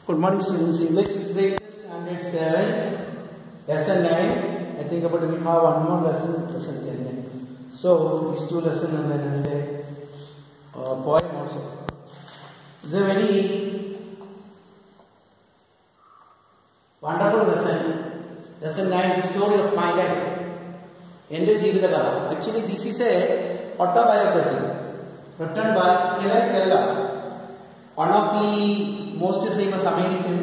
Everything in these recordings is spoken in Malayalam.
Good morning, students. English Literature Standard 7, Lesson 9. I think about we have one more lesson, Lesson 10. So, these two lessons and then I say poem also. It's a very wonderful lesson. Lesson 9, the story of my life. Actually, this is a autobiography written by Helen Keller, one of the most famous American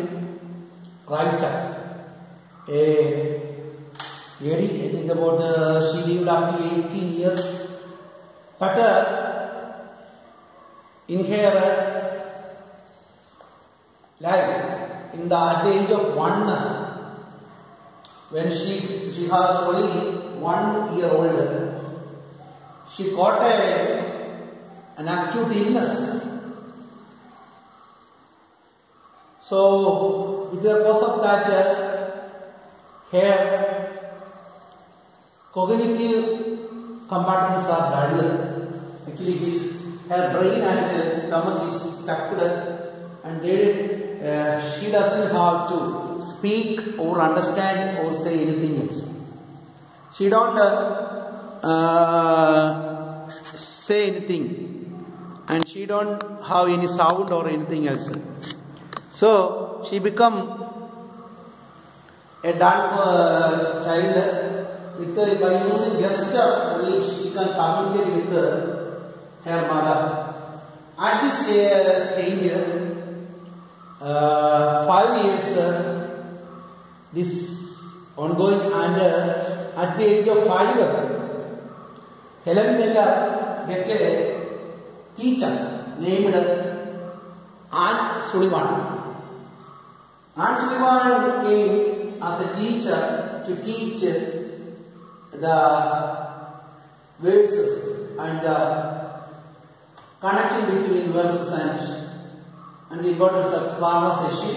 writer. I think about she lived up to 18 years, but in her life, in the age of oneness, when she was only 1 year old, she got an acute illness. So, because of that, her cognitive compartments are dull. Actually, her brain and stomach is stuck, and she doesn't have to speak or understand or say anything else. She don't say anything, and she don't have any sound or anything else. So, she become a dull child by using gesture which she can communicate with her mother. At this stage, 5 years, this ongoing, and at the age of 5, Helen Keller gets a teacher named Anne Sullivan. Anne Sullivan came as a teacher to teach the verses and the connection between verses and the importance of conversation.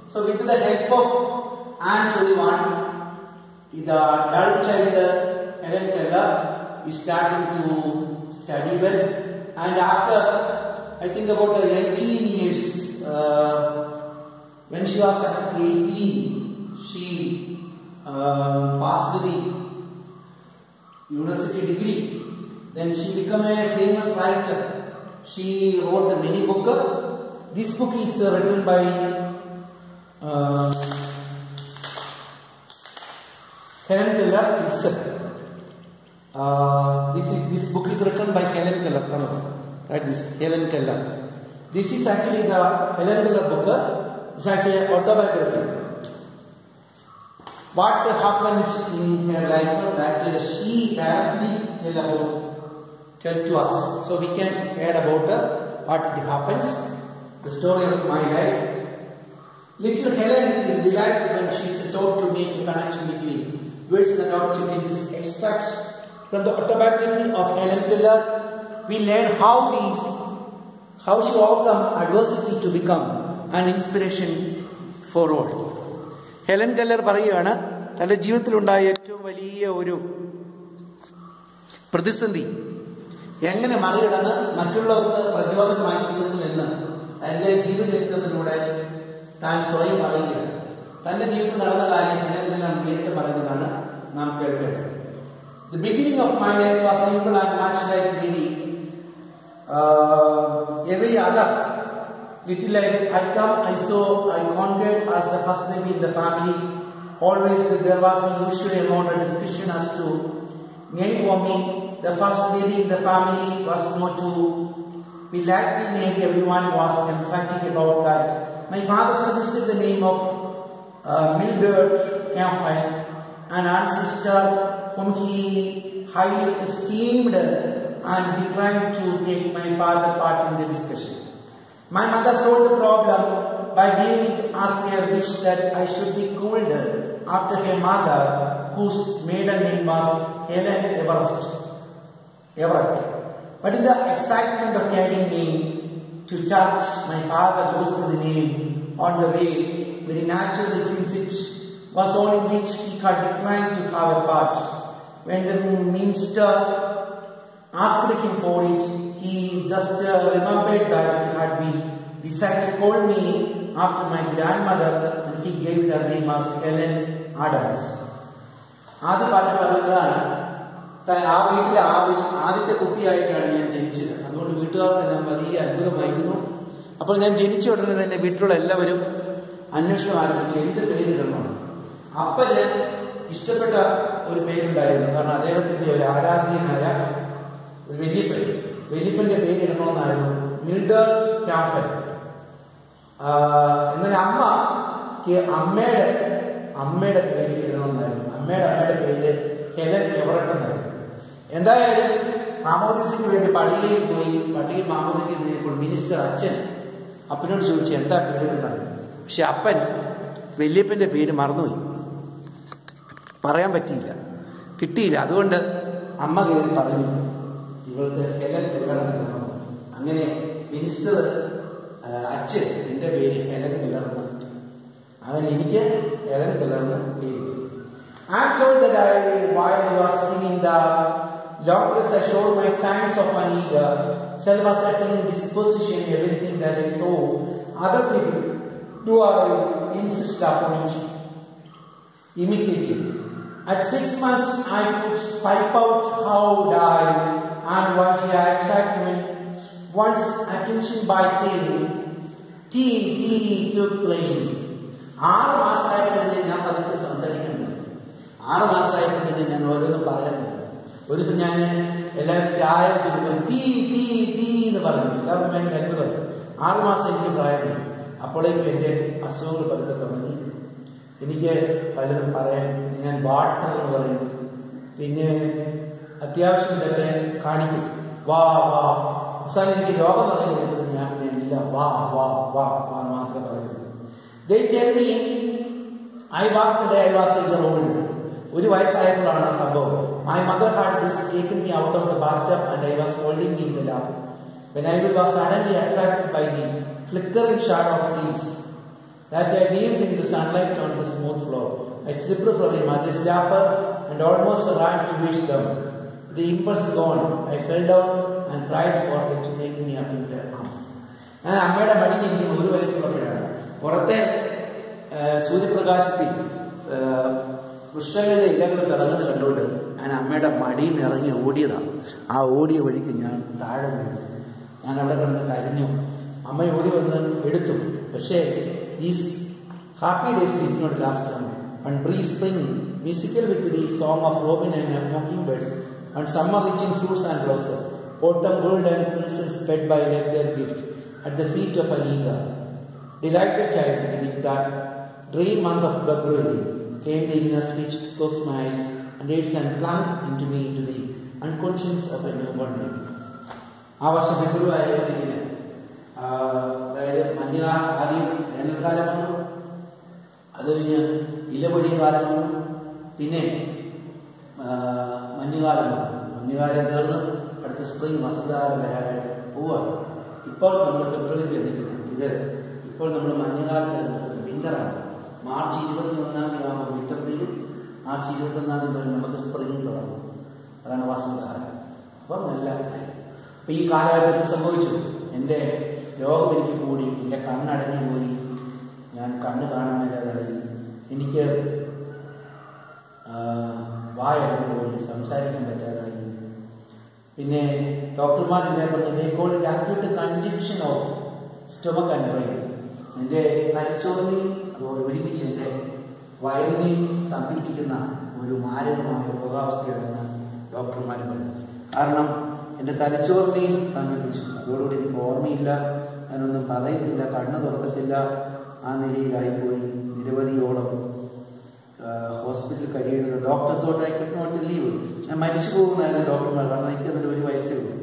So, with the help of Anne Sullivan, the dull child Helen Keller is starting to study well, and after I think about 18 years, when she was at 18, she passed the university degree. Then she became a famous writer. She wrote many books. This book is written by Helen Keller itself. This book is written by Helen Keller. Right, this Helen Keller. This is actually the Helen Keller book. It's actually an autobiography. What happened in her life that she directly tell to us, so we can add about what it happens, the story of my life. Little Helen is delighted when she is taught to make a connection between words and object in this extract from the autobiography of Helen Keller. We learn how she overcome adversity to become an inspiration for all. Helen Keller പറയുകയാണ് തന്റെ ജീവിതത്തിലുണ്ടായ ഏറ്റവും വലിയ ഒരു പ്രതിസന്ധി എങ്ങനെ മറികടന്ന് മറ്റുള്ളവർക്ക് പ്രചോദനമായി തീർന്നു എന്ന് തന്റെ ജീവിതത്തിലൂടെ താൻ സ്വയം പറയുകയാണ്. തന്റെ ജീവിതത്തിൽ നടന്ന കാര്യം ഹെലൻ കെല്ലർ നേരിട്ട് പറയുന്നതാണ് നാം കേൾക്കേണ്ടത്. The beginning of my life was simple and much like every other little life. I saw, I conquered as the first baby in the family. Always there was the usual amount of discussion as to name for me. The first baby in the family was not to be likely named. Everyone was emphatic about that. My father suggested the name of Mildred Campbell, an ancestor whom he highly esteemed, and declined to take my father part in the discussion. My mother solved the problem by giving it as her wish that I should be called after her mother, whose maiden name was Helen Everett. But in the excitement of getting me to church, my father lost the name on the way, very naturally, since it was one in which he had declined to have a part. When the minister asked him for it, he just remembered that it had been decided to call me after my grandmother and he gave her name as Helen Adams. ആദ്യ പാട്ട് പറയുന്നതാണ് ആ വീട്ടിലെ ആദ്യത്തെ കുട്ടിയായിട്ടാണ് ഞാൻ ജനിച്ചത്. അതുകൊണ്ട് വീട്ടുകാർക്ക് ഞാൻ വലിയ അത്ഭുതമായിരുന്നു. അപ്പോൾ ഞാൻ ജനിച്ച ഉടനെ തന്നെ വീട്ടിലുള്ള എല്ലാവരും അന്വേഷണം ആരംഭിച്ചു എന്ത് പേരിടണം. അപ്പന് ഇഷ്ടപ്പെട്ട ഒരു പേരുണ്ടായിരുന്നു. കാരണം അദ്ദേഹത്തിന്റെ ഒരു ആരാധ്യനായ ഒരു വല്യപ്പന്റെ പേരിടണമെന്നായിരുന്നു മിൽഡർ ക്യാഫൻ. എന്നാൽ അമ്മയുടെ പേര് ഇടണമെന്നായിരുന്നു. അമ്മയുടെ പേര് ഹെലൻ എവറട്ട് എന്നായിരുന്നു. എന്തായാലും മാമോദിസിന് വേണ്ടി പള്ളിയിലേക്ക് പോയി. പള്ളിയിൽ മാമോദിക്ക് കഴിഞ്ഞപ്പോൾ മിനിസ്റ്റർ അച്ഛൻ അപ്പനോട് ചോദിച്ചു എന്താ പേരിടുന്നത്. പക്ഷെ അപ്പൻ വല്യപ്പന്റെ പേര് മറന്നുപോയി, പറയാൻ പറ്റിയില്ല, കിട്ടിയില്ല. അതുകൊണ്ട് അമ്മ കയറി പറഞ്ഞു ഇവൾക്ക് ഹെലൻ കെല്ലർ. അങ്ങനെ മിനിസ്റ്റർ അച്ഛൻ എന്റെ പേര് ഹെലൻ കെല്ലർ. അങ്ങനെ എനിക്ക് ഹെലൻ കെല്ലറിന് പേര്. I'm told that while I was sitting in the doctors I showed my signs of an eager, self-asserting disposition, everything that I saw other people do I insist upon imitating. At 6 months I could pipe out how I and what I attracted one's attention by saying keep playing. 6 മാസമായിട്ട് ഞാൻ പതുക്കെ സംസാരിക്കുന്നുണ്ട്. 6 മാസമായിട്ട് ഞാൻ ഓരോന്നും പറയുന്നത്. ഒരു ദിവസം ഞാൻ എല്ലാവരും ചായ കുടിക്കുമ്പോൾ ടീ എന്ന് പറഞ്ഞു. എല്ലാവർക്കും ഭയങ്കര അത്ഭുതം. 6 മാസം എനിക്ക് പ്രായമില്ല. അപ്പോഴേക്കും എൻ്റെ അസുഖങ്ങൾ പതുക്കെ തുടങ്ങി. എനിക്ക് പലതും പറയാൻ ഞാൻ വാട്ടർ എന്ന് പറയും. പിന്നെ അത്യാവശ്യം ഇതൊക്കെ കാണിക്കും. വാ അവസാനം എനിക്ക് രോഗം തുടങ്ങി ഞാൻ ഇല്ല വാ മാത്രമേ പറയുള്ളൂ. They tell me I walked the day I was a year old. ഒരു വയസ്സായപ്പോഴാണ് ആ സംഭവം. My mother had taken me out of the bathtub and I was holding me in the lap. When I was suddenly attracted by the flickering shadow of leaves that gleamed in the sunlight on the smooth floor. I slipped from my mother's lap and almost ran towards them. The impulse gone, I fell down and cried for her to take me up in her arms. ഞാൻ അമ്മയുടെ മടിയിലിരിക്കുന്ന 1 വയസ്സുള്ളപ്പോഴാണ്. പുറത്തെ സൂര്യപ്രകാശത്തിൽ വൃക്ഷങ്ങളുടെ ഇലകൾ തിളങ്ങുന്നത് കണ്ടുകൊണ്ട് ഞാൻ അമ്മയുടെ മടിയിൽ നിന്ന് ഇറങ്ങി ഓടിയതാണ്. ആ ഓടിയ വഴിക്ക് ഞാൻ താഴെ വീണു. ഞാൻ അവിടെ കണ്ട് കരഞ്ഞു. അമ്മ ഓടി വന്ന് എടുത്തു. പക്ഷേ these happy days did not last long. One brief spring, musical with the song of robin and mockingbirds, and summer rich in fruits and roses, autumn gold and crimson sped by like their gift at the feet of an eager, delighted child. And in that dream month of February came the inner speech to close my eyes and its and plunged into me into the unconscious of a newborn baby. ആ വർഷം ഫെബ്രുവരി അതായത് ആദ്യം വേനൽക്കാലം വന്നു, അത് കഴിഞ്ഞ് ഇലപൊടി കാലം വന്നു, പിന്നെ മഞ്ഞുകാലം വന്നു. മഞ്ഞുകാലം തീർന്ന് അടുത്ത സ്പ്രിംഗ് വസന്തകാലം വരാനായിട്ട് പോവുകയാണ്. ഇപ്പോൾ നമ്മൾ ഫെബ്രുവരിയിൽ എത്തിക്കുന്നത്. ഇത് ഇപ്പോൾ നമ്മൾ മഞ്ഞുകാലത്ത് എത്തുന്നത് വിന്ററാണ്. മാർച്ച് 21 ആകുമ്പോൾ വിന്റർ തീരും. മാർച്ച് 21 നമുക്ക് സ്പ്രിംഗ് തുടങ്ങും. അതാണ് വസന്തകാലം. അപ്പം നല്ല അപ്പം ഈ കാലഘട്ടത്തിൽ സംഭവിച്ചു. എൻ്റെ രോഗം എനിക്ക് കൂടി, എൻ്റെ കണ്ണടഞ്ഞു പോയി, ഞാൻ കണ്ണ് കാണുന്നില്ലാതായി, എനിക്ക് വായടഞ്ഞു പോയി, സംസാരിക്കാൻ പറ്റാതായി. പിന്നെ ഡോക്ടർമാർ എന്നെ പറഞ്ഞത് acute congestion of stomach and brain. എൻ്റെ തലച്ചോറിനെയും ഒരുമിച്ച് എൻ്റെ വയറിനെയും സ്തംഭിപ്പിക്കുന്ന ഒരു മാരകമായ രോഗാവസ്ഥയാണെന്ന് ഡോക്ടർമാർ പറഞ്ഞു. കാരണം എൻ്റെ തലച്ചോറിനെയും സ്തംഭിപ്പിച്ചു. അതോടുകൂടി എനിക്ക് ഓർമ്മയില്ല, ഞാനൊന്നും പറയുന്നില്ല, കണ്ണ് തുറക്കത്തില്ല. ആ നിലയിലായിപ്പോയി. നിരവധിയോളം ഹോസ്പിറ്റലിൽ കഴിയുന്നത്. Doctor thought I could not leave. ഞാൻ മരിച്ചു പോകുന്നതായിരുന്നു ഡോക്ടർമാർ. കാരണം എനിക്ക് അതിൻ്റെ 1 വയസ്സേ ഉള്ളൂ.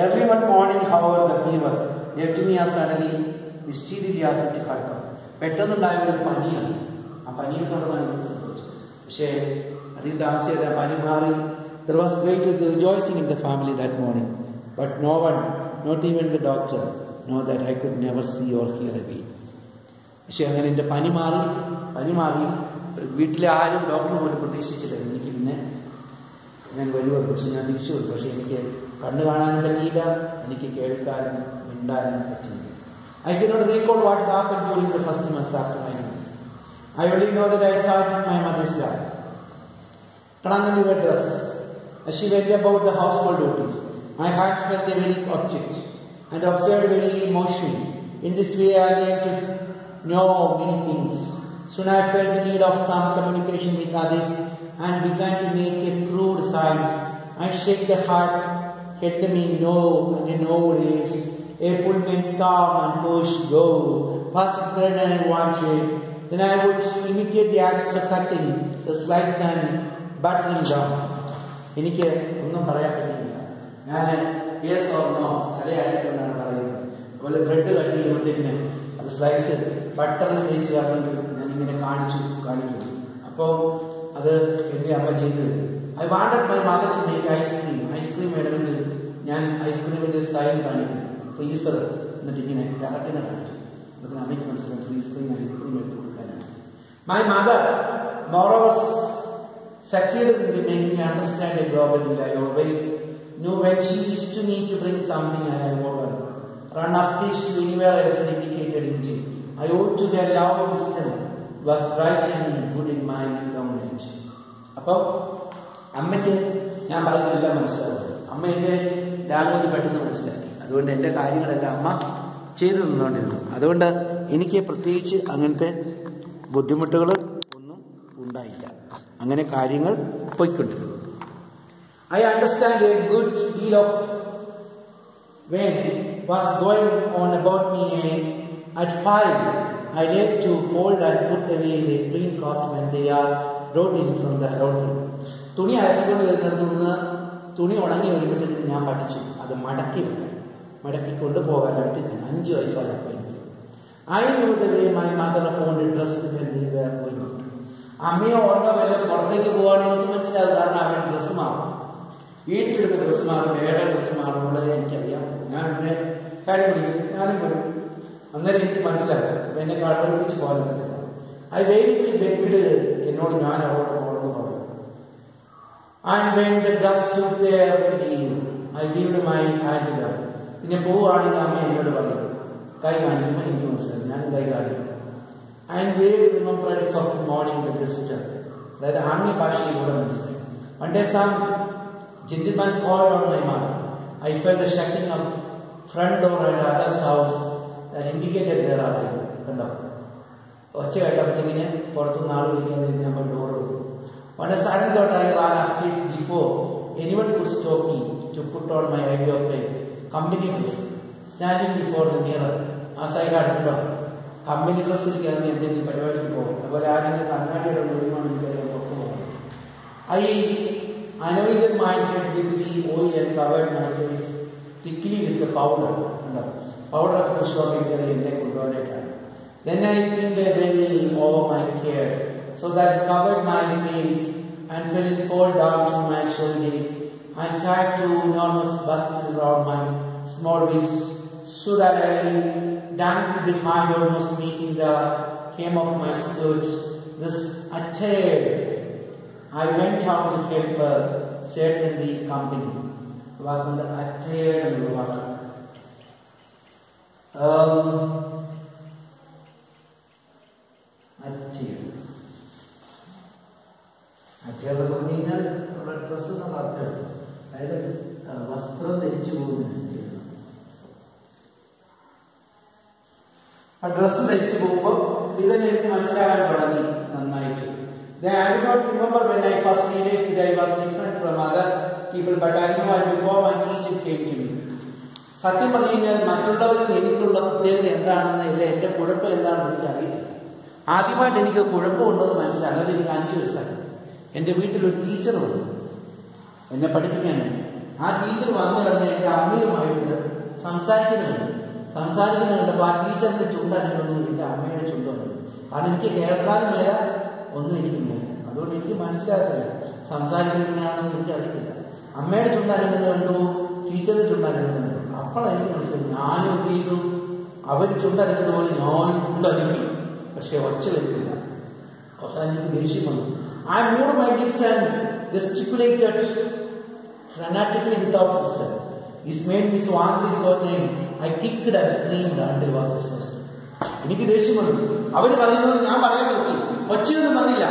Early one morning, however, the fever left me as suddenly mysteriously as it had come. പെട്ടെന്നുണ്ടായ ഒരു പനിയാണ്. ആ പനിയെ തുടർന്നാണ് സംഭവിച്ചത്. പക്ഷേ അധികം താമസിയാതെ ആ പനി മാറി. There was great rejoicing in the family that morning, but no one, not even the doctor, know that I could never see or hear again. പക്ഷെ അങ്ങനെ എൻ്റെ പനി മാറി വീട്ടിലെ ആരും ഡോക്ടർ പോലും പ്രതീക്ഷിച്ചില്ല എനിക്ക് പിന്നെ ഞാൻ വരുവാണ്. പക്ഷെ ഞാൻ തിരിച്ചു വരും. പക്ഷെ എനിക്ക് കണ്ണ് കാണാനും പറ്റിയില്ല, എനിക്ക് കേൾക്കാനും മിണ്ടാനും പറ്റിയില്ല. I cannot recall what happened during the first months after my illness. I only know that I saw it in my mother's lap. Trunk her dress. As she went about the household duties, my heart felt a very object and observed very motion. In this way I learned to know many things. Soon I felt the need of some communication with others and began to make a crude signs. I shake the heart, head mean no and a no race. A pullman come and push, go. First bread and I wanted. Then I would imitate the acts of cutting, the slides and battering down. എനിക്ക് ഒന്നും പറയാൻ പറ്റില്ല. ഞാൻ യെസ് ഓർ നോ തലയായിട്ടാണ് പറയുന്നത്. അതുപോലെ ബ്രെഡ് കട്ട് ചെയ്യുമ്പോഴത്തേക്കിന് അത് സ്ലൈസ് ബട്ടർ തേച്ച് കാരണം ഞാനിങ്ങനെ കാണിക്കും. അപ്പോൾ അത് എൻ്റെ അമ്മ ചെയ്തത്. I wanted my mother to make ice cream വേണമെങ്കിൽ ഞാൻ ഐസ്ക്രീമിൻ്റെ സൈൻ കാണിക്കും. ഫ്രീസർ എന്നിട്ട് ഇങ്ങനെ ഇറക്കുന്ന കാണിച്ചു. അതൊക്കെ അമ്മയ്ക്ക് മനസ്സിലാവും ഐസ്ക്രീം എടുത്ത് കൊടുക്കാനാണ്. My mother moreover succeeded in making me understand a global need. I always knew when she wished me to bring something and I would run upstairs to anywhere I was indicated in jail. I owed to her love wisdom was bright and good in my government. അപ്പോൾ അമ്മയ്ക്ക് ഞാൻ പറയുന്നതെല്ലാം മനസ്സിലാവും. അമ്മ എൻ്റെ ലാംഗ്വേജ് പെട്ടെന്ന് മനസ്സിലാക്കി. അതുകൊണ്ട് എൻ്റെ കാര്യങ്ങളെല്ലാം അമ്മ ചെയ്തു തന്നുകൊണ്ടിരുന്നു. അതുകൊണ്ട് എനിക്ക് പ്രത്യേകിച്ച് അങ്ങനത്തെ ബുദ്ധിമുട്ടുകൾ ഒന്നും ഉണ്ടായില്ല. അങ്ങനെ കാര്യങ്ങൾ പോയിക്കൊണ്ടിരുന്നു. I understand a good deal of when was going on about me. At 5, I like to fold and put away the clean clothes when they are brought in from the laundry. തുണി അലക്കിക്കൊണ്ട് വരുന്നിടത്ത് നിന്ന് തുണി ഉണങ്ങി വരുമ്പോഴത്തേക്ക് ഞാൻ പഠിച്ചു അത് മടക്കി കൊണ്ടുപോകാനായിട്ട് ഞാൻ 5 വയസ്സായപ്പോൾ എനിക്ക്. I knew the way my mother owned a dress when they were going out. അമ്മയോ ഓർമ്മ വല്ല പുറത്തേക്ക് പോകാണെങ്കിൽ എനിക്ക് മനസ്സിലാവും. കാരണം അവരുടെ ഡ്രസ്സ് മാറും, വീട്ടിലിടുന്ന ഡ്രസ്സ് മാറും, വേറെ ഡ്രസ്സ് മാറുന്നുള്ളത് എനിക്കറിയാം. ഞാൻ എന്നെ കാര്യം പിടിക്കും, ഞാനും വരും. അന്നേരം എനിക്ക് മനസ്സിലാവും. അപ്പം എന്നെ പഠിപ്പിച്ച് പോകാൻ പറ്റില്ല. I very begged എന്നോട് ഞാൻ അവരോട് പോകണമെന്ന് പറഞ്ഞു. And when the dust stood there with you, I gave my hand down. പിന്നെ പോവുകയാണെങ്കിൽ അമ്മ എന്നോട് പറയും, കൈ കാണിക്കുമ്പോൾ എനിക്ക് മനസ്സിലായി, ഞാൻ കൈ കാണിക്കും. And very remembrance of the morning the visitor. അതായത് ആംഗ്യ ഭാഷയിലൂടെ മനസ്സിലായി. One day some gentleman called on my mother. I felt the shaking of front door and other sounds that indicated their arrival. കണ്ടോ, ഒച്ച കേട്ടപ്പോഴത്തേക്കിന് പുറത്തുനിന്ന് ആൾ വിളിക്കുന്നത് നമ്മൾ ഡോർ തുറന്നു. One sudden thought I ran upstairs before anyone could stop me to put on my idea of a company dress. Standing before the mirror, as I had done, company dress ഇരിക്കുകയാണെങ്കിൽ എന്തെങ്കിലും പരിപാടിക്ക് പോകും. അതുപോലെ ആരെങ്കിലും കണ്ണാടിയുടെ ഉള്ളിലാണ് എനിക്ക് പുറത്തു പോകും. I anointed my head with the oil and covered my face thickly with the powder. Powder shopping എന്നെ കൊണ്ടുപോകാനായിട്ടാണ്. Then I pinned a veil over my hair so that it covered my face and fell fall down to my shoulders and tied two enormous buttons around my small waist so that I dangled behind almost meeting the hem of my skirt. This attire I went out to help her settle the company. വാക്കുണ്ട് attire എന്നുള്ള വാക്ക്. അറ്റയർ പറഞ്ഞു കഴിഞ്ഞാൽ നമ്മുടെ ഡ്രസ്സ് എന്നുള്ള അർത്ഥമാണ്. അതായത് വസ്ത്രം ധരിച്ചു പോകുന്ന ആ ഡ്രസ്സ് ധരിച്ചു പോകുമ്പോൾ ഇതെന്നെ എനിക്ക് മനസ്സിലാകാൻ തുടങ്ങി നന്നായിട്ട്. I do not remember when I first realized that I was different from other people, but I knew before my teaching came to me. സത്യം പറഞ്ഞു കഴിഞ്ഞാൽ മറ്റുള്ളവരിൽ എനിക്കുള്ള പ്രത്യേകത എന്താണെന്ന് ഇല്ല, എൻ്റെ കുഴപ്പം എന്താണെന്ന് എനിക്ക് അറിയില്ല. ആദ്യമായിട്ട് എനിക്ക് കുഴപ്പമുണ്ടെന്ന് മനസ്സിലാകും. അത് എനിക്ക് 5 വയസ്സായി. എൻ്റെ വീട്ടിലൊരു ടീച്ചർ വന്നു എന്നെ പഠിപ്പിക്കാൻ വേണ്ടി. ആ ടീച്ചർ വന്നു കഴിഞ്ഞാൽ എൻ്റെ അമ്മയുമായിട്ട് സംസാരിക്കുന്നുണ്ട്. അപ്പോൾ ആ ടീച്ചറിൻ്റെ ചുണ്ടനൊന്നും എൻ്റെ അമ്മയുടെ ചുണ്ടുണ്ട്. കാരണം എനിക്ക് കേൾക്കാൻ മേല ഒന്നും എനിക്കില്ല. അതുകൊണ്ട് എനിക്ക് മനസ്സിലാകത്തില്ല സംസാരിക്കുന്നതിനാണെന്ന് എനിക്ക് അറിയില്ല. അമ്മയുടെ ചുണ്ടനക്കുന്നത് കണ്ടു, ടീച്ചറിന്റെ ചുണ്ടനക്കുന്നത് കണ്ടു. അപ്പോഴാണ് എനിക്ക് മനസ്സിലായി ഞാനും എന്ത് ചെയ്തു, അവർ ചുണ്ടനക്കുന്നത് പോലെ ഞാനും ചുണ്ടനക്കി, പക്ഷെ ഒച്ച വരുന്നില്ല. അവസാനം എനിക്ക് ദേഷ്യം വന്നു. I moved my lips and gesticulated frantically without reason. This made me so angry, so then I kicked and screamed until was dismissed. എനിക്ക് ദേഷ്യം വന്നു. അവര് പറയുന്നത് ഞാൻ പറയാൻ നോക്കി, ഒച്ചയൊന്നും വന്നില്ല.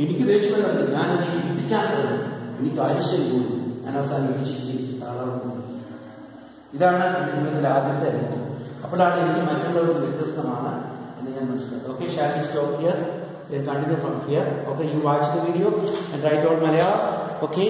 എനിക്ക് ദേഷ്യം വന്നു. ഞാനത് ഇടിക്കാൻ പോകുന്നു. എനിക്ക് ആവശ്യം കൂടി. ഞാൻ അവസാനം ഇടിച്ച് താളാവുന്നു. ഇതാണ് എൻ്റെ ജീവിതത്തിലെ ആദ്യത്തെ അനുഭവം. അപ്പോഴാണ് എനിക്ക് മറ്റുള്ളവർക്ക് വ്യത്യസ്തമാണ് എന്ന് ഞാൻ മനസ്സിലാക്കി. Okay, shall we stop here? We'll continue from here. Okay, you watch the video and write out Malayalam. Okay.